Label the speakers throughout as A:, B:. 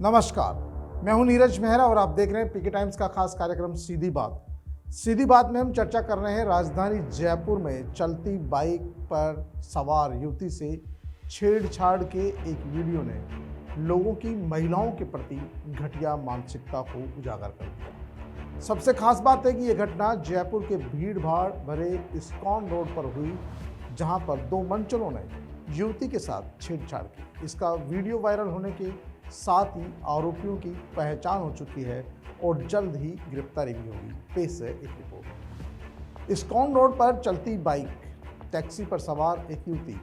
A: नमस्कार, मैं हूं नीरज मेहरा और आप देख रहे हैं पीके टाइम्स का खास कार्यक्रम सीधी बात। सीधी बात में हम चर्चा कर रहे हैं राजधानी जयपुर में चलती बाइक पर सवार युवती से छेड़छाड़ के एक वीडियो ने लोगों की महिलाओं के प्रति घटिया मानसिकता को उजागर कर दिया। सबसे खास बात है कि यह घटना जयपुर के भीड़ भाड़ भरे इस्कॉन रोड पर हुई, जहां पर दो मंचलों ने युवती के साथ छेड़छाड़ की। इसका वीडियो वायरल होने के साथ ही आरोपियों की पहचान हो चुकी है और जल्द ही गिरफ्तारी भी होगी। पेश है एक रिपोर्ट। इस्कॉन रोड पर चलती बाइक टैक्सी पर सवार एक युवती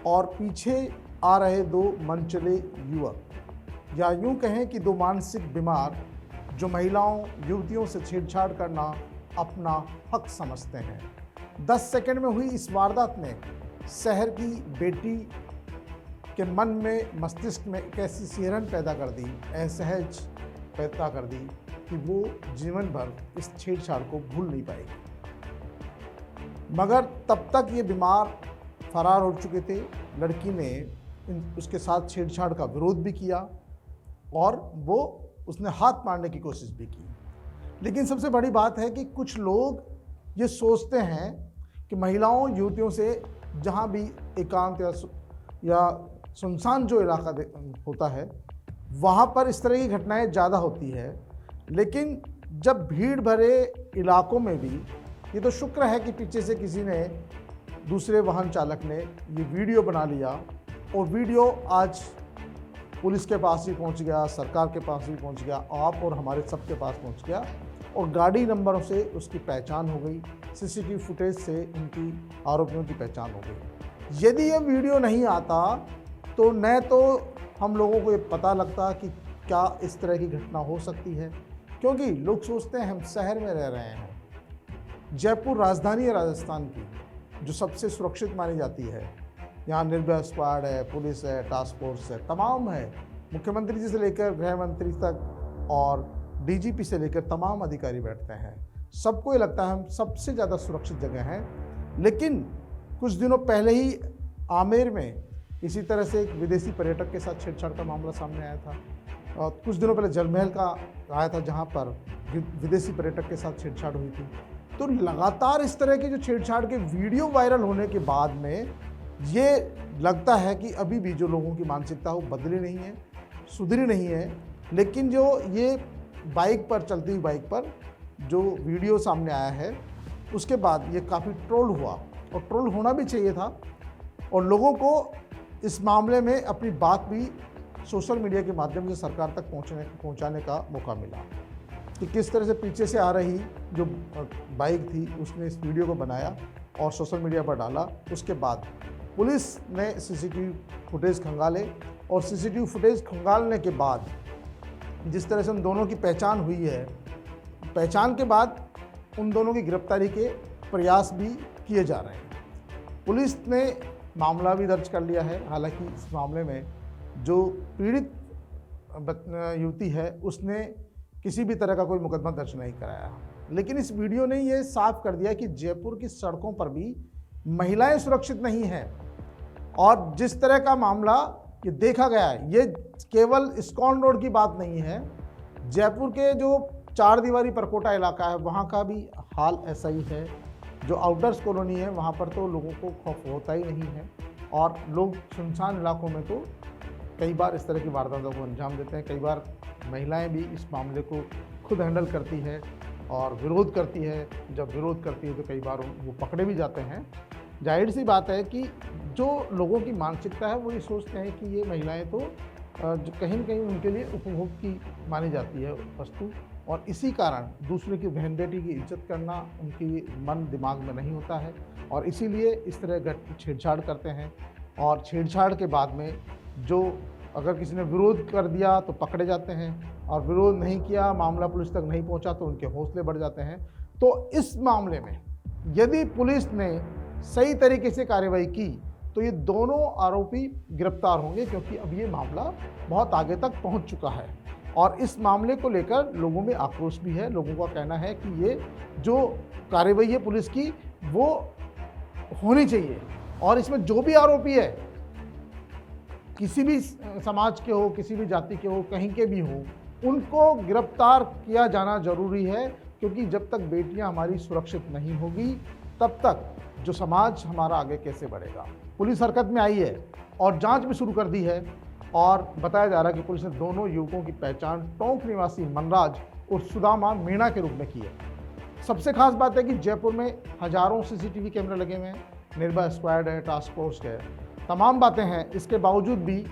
A: और पीछे आ रहे दो मनचले युवक, या यूं कहें कि दो मानसिक बीमार, जो महिलाओं युवतियों से छेड़छाड़ करना अपना हक समझते हैं। 10 सेकंड में हुई इस वारदात ने शहर की बेटी के मन में, मस्तिष्क में एक ऐसी सिहरन पैदा कर दी, असहज पैदा कर दी कि वो जीवन भर इस छेड़छाड़ को भूल नहीं पाएगी। मगर तब तक ये बीमार फरार हो चुके थे। लड़की ने उसके साथ छेड़छाड़ का विरोध भी किया और उसने हाथ मारने की कोशिश भी की। लेकिन सबसे बड़ी बात है कि कुछ लोग ये सोचते हैं कि महिलाओं युवतियों से जहाँ भी एकांत या सुनसान जो इलाका होता है वहाँ पर इस तरह की घटनाएं ज़्यादा होती है। लेकिन जब भीड़ भरे इलाकों में भी, ये तो शुक्र है कि पीछे से किसी ने, दूसरे वाहन चालक ने ये वीडियो बना लिया और वीडियो आज पुलिस के पास भी पहुंच गया, सरकार के पास भी पहुंच गया, आप और हमारे सबके पास पहुंच गया और गाड़ी नंबरों से उसकी पहचान हो गई, सीसीटीवी फुटेज से उनकी आरोपियों की पहचान हो गई। यदि ये वीडियो नहीं आता तो न तो हम लोगों को ये पता लगता कि क्या इस तरह की घटना हो सकती है, क्योंकि लोग सोचते हैं हम शहर में रह रहे हैं। जयपुर राजधानी है राजस्थान की, जो सबसे सुरक्षित मानी जाती है। यहाँ निर्भया स्क्वाड है, पुलिस है, टास्क फोर्स है, तमाम है। मुख्यमंत्री जी से लेकर गृह मंत्री तक और डीजीपी से लेकर तमाम अधिकारी बैठते हैं। सबको ये लगता है हम सबसे ज़्यादा सुरक्षित जगह हैं। लेकिन कुछ दिनों पहले ही आमेर में इसी तरह से एक विदेशी पर्यटक के साथ छेड़छाड़ का मामला सामने आया था, और कुछ दिनों पहले जलमहल का आया था, जहां पर विदेशी पर्यटक के साथ छेड़छाड़ हुई थी। तो लगातार इस तरह के जो छेड़छाड़ के वीडियो वायरल होने के बाद में ये लगता है कि अभी भी जो लोगों की मानसिकता वो बदली नहीं है, सुधरी नहीं है। लेकिन जो ये बाइक पर, चलती हुई बाइक पर जो वीडियो सामने आया है, उसके बाद ये काफ़ी ट्रोल हुआ, और ट्रोल होना भी चाहिए था। और लोगों को इस मामले में अपनी बात भी सोशल मीडिया के माध्यम से सरकार तक पहुंचाने का मौका मिला कि किस तरह से पीछे से आ रही जो बाइक थी उसने इस वीडियो को बनाया और सोशल मीडिया पर डाला। उसके बाद पुलिस ने सीसीटीवी फुटेज खंगाले, और सीसीटीवी फुटेज खंगालने के बाद जिस तरह से उन दोनों की पहचान हुई है, पहचान के बाद उन दोनों की गिरफ्तारी के प्रयास भी किए जा रहे हैं। पुलिस ने मामला भी दर्ज कर लिया है। हालांकि इस मामले में जो पीड़ित युवती है उसने किसी भी तरह का कोई मुकदमा दर्ज नहीं कराया। लेकिन इस वीडियो ने ये साफ कर दिया कि जयपुर की सड़कों पर भी महिलाएं सुरक्षित नहीं हैं। और जिस तरह का मामला ये देखा गया है, ये केवल इस्कॉन रोड की बात नहीं है। जयपुर के जो चार दीवारी परकोटा इलाका है वहाँ का भी हाल ऐसा ही है। जो आउटर्स कॉलोनी है वहाँ पर तो लोगों को खौफ होता ही नहीं है, और लोग सुनसान इलाकों में तो कई बार इस तरह की वारदातों को अंजाम देते हैं। कई बार महिलाएं भी इस मामले को खुद हैंडल करती है और विरोध करती है। जब विरोध करती है तो कई बार वो पकड़े भी जाते हैं। जाहिर सी बात है कि जो लोगों की मानसिकता है वो ये सोचते हैं कि ये महिलाएं तो जो कहीं न कहीं उनके लिए उपभोग की मानी जाती है वस्तु, और इसी कारण दूसरे की बहन बेटी की इज्जत करना उनकी मन दिमाग में नहीं होता है, और इसीलिए इस तरह छेड़छाड़ करते हैं। और छेड़छाड़ के बाद में जो अगर किसी ने विरोध कर दिया तो पकड़े जाते हैं, और विरोध नहीं किया, मामला पुलिस तक नहीं पहुंचा तो उनके हौसले बढ़ जाते हैं। तो इस मामले में यदि पुलिस ने सही तरीके से कार्रवाई की तो ये दोनों आरोपी गिरफ्तार होंगे, क्योंकि अब ये मामला बहुत आगे तक पहुंच चुका है। और इस मामले को लेकर लोगों में आक्रोश भी है। लोगों का कहना है कि ये जो कार्रवाई है पुलिस की वो होनी चाहिए, और इसमें जो भी आरोपी है किसी भी समाज के हो, किसी भी जाति के हो, कहीं के भी हो, उनको गिरफ्तार किया जाना जरूरी है, क्योंकि जब तक बेटियां हमारी सुरक्षित नहीं होगी तब तक जो समाज हमारा आगे कैसे बढ़ेगा। पुलिस हरकत में आई है और जांच भी शुरू कर दी है और बताया जा रहा है कि पुलिस ने दोनों युवकों की पहचान टोंक निवासी मनराज और सुदामा मीणा के रूप में की है। सबसे खास बात है कि जयपुर में हजारों सीसीटीवी कैमरे लगे हुए हैं, निर्भया स्क्वाड है, टास्क फोर्स है, तमाम बातें हैं। इसके बावजूद भी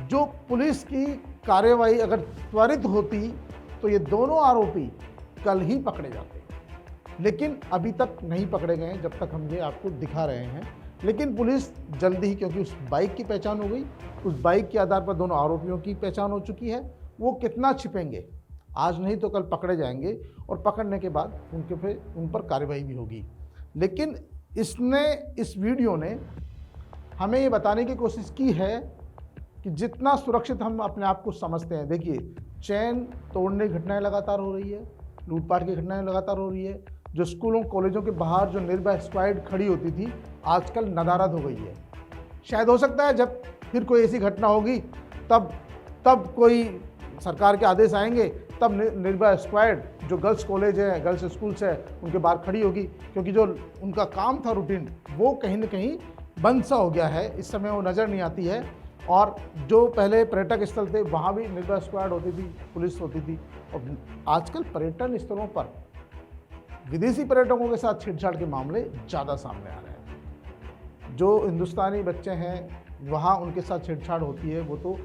A: जो पुलिस की कार्यवाही अगर त्वरित होती तो ये दोनों आरोपी कल ही पकड़े जाते, लेकिन अभी तक नहीं पकड़े गए जब तक हम ये आपको दिखा रहे हैं। लेकिन पुलिस जल्दी ही, क्योंकि उस बाइक की पहचान हो गई, उस बाइक के आधार पर दोनों आरोपियों की पहचान हो चुकी है। वो कितना छिपेंगे, आज नहीं तो कल पकड़े जाएंगे और पकड़ने के बाद उन पर कार्रवाई भी होगी। लेकिन इस वीडियो ने हमें ये बताने की कोशिश की है कि जितना सुरक्षित हम अपने आप को समझते हैं, देखिए चैन तोड़ने की घटनाएं लगातार हो रही है, लूटपाट की घटनाएं लगातार हो रही है। जो स्कूलों कॉलेजों के बाहर जो निर्भया स्क्वाड खड़ी होती थी, आजकल नदारद हो गई है। शायद हो सकता है जब फिर कोई ऐसी घटना होगी तब कोई सरकार के आदेश आएंगे, तब निर्भया स्क्वाड जो गर्ल्स कॉलेज है, गर्ल्स स्कूल्स है, उनके बाहर खड़ी होगी, क्योंकि जो उनका काम था रूटीन वो कहीं ना कहीं बंद सा हो गया है। इस समय वो नज़र नहीं आती है। और जो पहले पर्यटक स्थल थे वहाँ भी निर्भया स्क्वाड होती थी, पुलिस होती थी। और आजकल पर्यटन स्थलों पर विदेशी पर्यटकों के साथ छेड़छाड़ के मामले ज़्यादा सामने आ रहे हैं। जो हिंदुस्तानी बच्चे हैं वहाँ उनके साथ छेड़छाड़ होती है, वो तो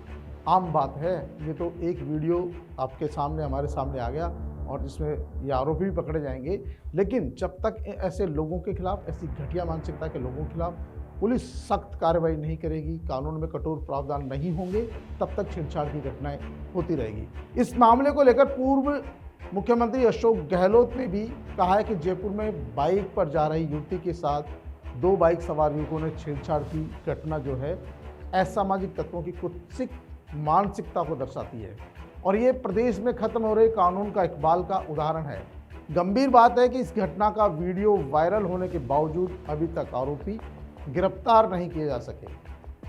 A: आम बात है। ये तो एक वीडियो आपके सामने, हमारे सामने आ गया और जिसमें ये आरोपी भी पकड़े जाएंगे। लेकिन जब तक ऐसे लोगों के खिलाफ, ऐसी घटिया मानसिकता के लोगों के खिलाफ पुलिस सख्त कार्रवाई नहीं करेगी, कानून में कठोर प्रावधान नहीं होंगे, तब तक छेड़छाड़ की घटनाएं होती रहेगी। इस मामले को लेकर पूर्व मुख्यमंत्री अशोक गहलोत ने भी कहा है कि जयपुर में बाइक पर जा रही युवती के साथ 2 बाइक सवार युवकों ने छेड़छाड़ की घटना जो है असामाजिक तत्वों की कुत्सित मानसिकता को दर्शाती है और ये प्रदेश में खत्म हो रहे कानून का इकबाल का उदाहरण है। गंभीर बात है कि इस घटना का वीडियो वायरल होने के बावजूद अभी तक आरोपी गिरफ्तार नहीं किए जा सके।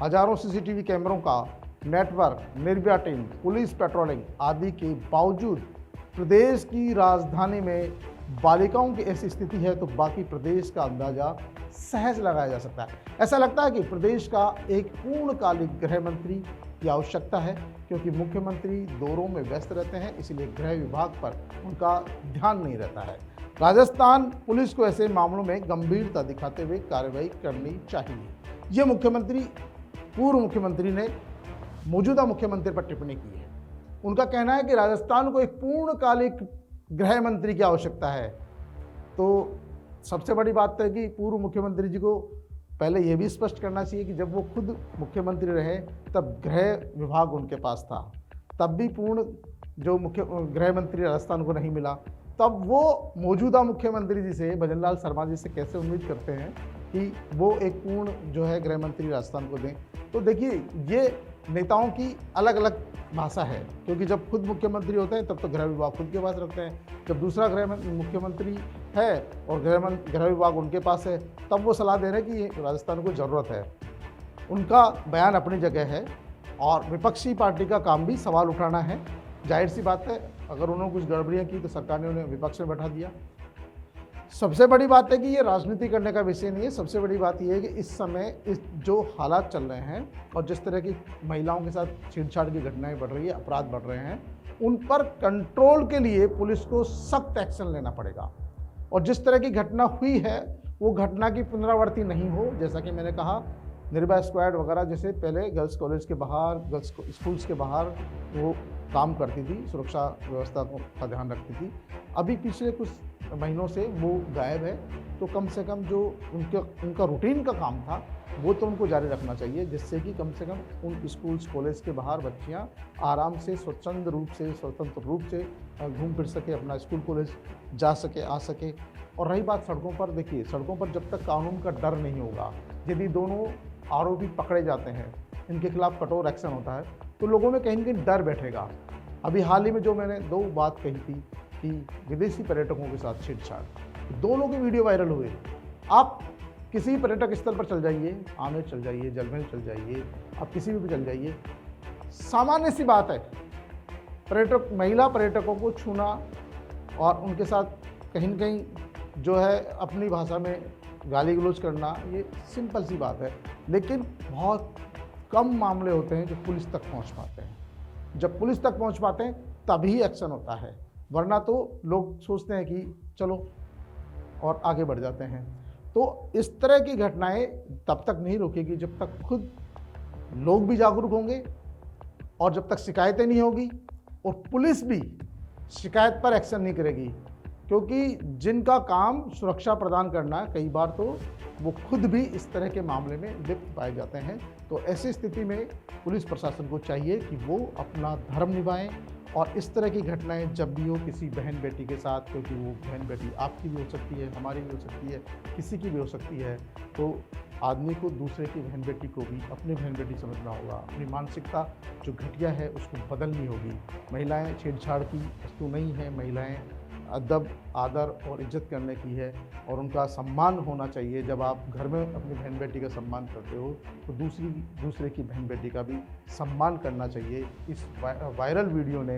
A: हजारों सीसीटीवी कैमरों का network, Nirbhaya team, police patrolling आदि के बावजूद प्रदेश की राजधानी में बालिकाओं की ऐसी स्थिति है तो बाकी प्रदेश का अंदाजा सहज लगाया जा सकता है। ऐसा लगता है कि प्रदेश का एक पूर्णकालिक गृह मंत्री की आवश्यकता है, क्योंकि मुख्यमंत्री दौरों में व्यस्त रहते हैं, इसलिए गृह विभाग पर उनका ध्यान नहीं रहता है। राजस्थान पुलिस को ऐसे मामलों में गंभीरता दिखाते हुए कार्रवाई करनी चाहिए। ये पूर्व मुख्यमंत्री ने मौजूदा मुख्यमंत्री पर टिप्पणी की है। उनका कहना है कि राजस्थान को एक पूर्णकालिक गृह मंत्री की आवश्यकता है। तो सबसे बड़ी बात है कि पूर्व मुख्यमंत्री जी को पहले ये भी स्पष्ट करना चाहिए कि जब वो खुद मुख्यमंत्री रहे तब गृह विभाग उनके पास था, तब भी पूर्ण जो मुख्य गृह मंत्री राजस्थान को नहीं मिला, तब वो मौजूदा मुख्यमंत्री जी से, भजनलाल शर्मा जी से कैसे उम्मीद करते हैं कि वो एक पूर्ण जो है गृह मंत्री राजस्थान को दें। तो देखिए ये नेताओं की अलग अलग भाषा है, क्योंकि जब खुद मुख्यमंत्री होते हैं तब तो गृह विभाग खुद के पास रखते हैं, जब दूसरा मुख्यमंत्री है और गृह विभाग उनके पास है तब वो सलाह दे रहे हैं कि राजस्थान को ज़रूरत है। उनका बयान अपनी जगह है और विपक्षी पार्टी का काम भी सवाल उठाना है। जाहिर सी बात है, अगर उन्होंने कुछ गड़बड़ियाँ की तो सरकार ने उन्हें विपक्ष में बैठा दिया। सबसे बड़ी बात है कि ये राजनीति करने का विषय नहीं है। सबसे बड़ी बात यह है कि इस समय जो हालात चल रहे हैं और जिस तरह की महिलाओं के साथ छेड़छाड़ की घटनाएं बढ़ रही है, अपराध बढ़ रहे हैं, उन पर कंट्रोल के लिए पुलिस को सख्त एक्शन लेना पड़ेगा। और जिस तरह की घटना हुई है वो घटना की पुनरावृत्ति नहीं हो। जैसा कि मैंने कहा, निर्भया स्क्वाड वगैरह जैसे पहले गर्ल्स कॉलेज के बाहर, गर्ल्स स्कूल्स के बाहर वो काम करती थी, सुरक्षा व्यवस्था का ध्यान रखती थी। अभी पिछले कुछ महीनों से वो गायब है, तो कम से कम जो उनका रूटीन का काम था वो तो उनको जारी रखना चाहिए, जिससे कि कम से कम उन स्कूल्स कॉलेज के बाहर बच्चियां आराम से स्वतंत्र रूप से घूम फिर सके, अपना स्कूल कॉलेज जा सके, आ सके। और रही बात सड़कों पर, देखिए सड़कों पर जब तक कानून का डर नहीं होगा, यदि दोनों आरोपी पकड़े जाते हैं, इनके खिलाफ कठोर एक्शन होता है, तो लोगों में कहीं न कहीं डर बैठेगा। अभी हाल ही में जो मैंने 2 बात कही थी कि विदेशी पर्यटकों के साथ छेड़छाड़, दोनों के वीडियो वायरल हुए। आप किसी पर्यटक स्थल पर चल जाइए, आमेर चल जाइए, जलमहल चल जाइए, आप किसी भी चल जाइए, सामान्य सी बात है महिला पर्यटकों को छूना और उनके साथ कहीं न कहीं जो है अपनी भाषा में गाली गलौज करना, ये सिंपल सी बात है। लेकिन बहुत कम मामले होते हैं जो पुलिस तक पहुंच पाते हैं। जब पुलिस तक पहुंच पाते हैं तभी एक्शन होता है, वरना तो लोग सोचते हैं कि चलो और आगे बढ़ जाते हैं। तो इस तरह की घटनाएं तब तक नहीं रुकेगी जब तक खुद लोग भी जागरूक होंगे और जब तक शिकायतें नहीं होगी और पुलिस भी शिकायत पर एक्शन नहीं करेगी, क्योंकि जिनका काम सुरक्षा प्रदान करना है, कई बार तो वो खुद भी इस तरह के मामले में लिप्त पाए जाते हैं। तो ऐसी स्थिति में पुलिस प्रशासन को चाहिए कि वो अपना धर्म निभाएं और इस तरह की घटनाएं जब भी हो किसी बहन बेटी के साथ, क्योंकि वो बहन बेटी आपकी भी हो सकती है, हमारी भी हो सकती है, किसी की भी हो सकती है, तो आदमी को दूसरे की बहन बेटी को भी अपनी बहन बेटी समझना होगा। अपनी मानसिकता जो घटिया है उसको बदलनी होगी। महिलाएं छेड़छाड़ की वस्तु नहीं है, महिलाएं अदब, आदर और इज्जत करने की है और उनका सम्मान होना चाहिए। जब आप घर में अपनी बहन बेटी का सम्मान करते हो तो दूसरे की बहन बेटी का भी सम्मान करना चाहिए। इस वायरल वीडियो ने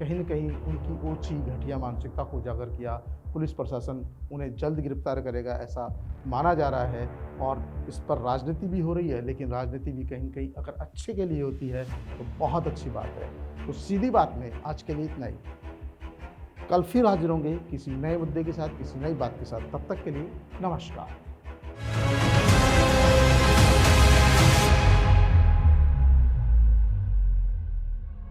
A: कहीं न कहीं उनकी ओछी घटिया मानसिकता को उजागर किया। पुलिस प्रशासन उन्हें जल्द गिरफ्तार करेगा ऐसा माना जा रहा है और इस पर राजनीति भी हो रही है, लेकिन राजनीति भी कहीं न कहीं अगर अच्छे के लिए होती है तो बहुत अच्छी बात है। तो सीधी बात में आज के लिए इतना ही। कल फिर हाजिर होंगे किसी नए मुद्दे के साथ, किसी नई बात के साथ। तब तक के लिए नमस्कार।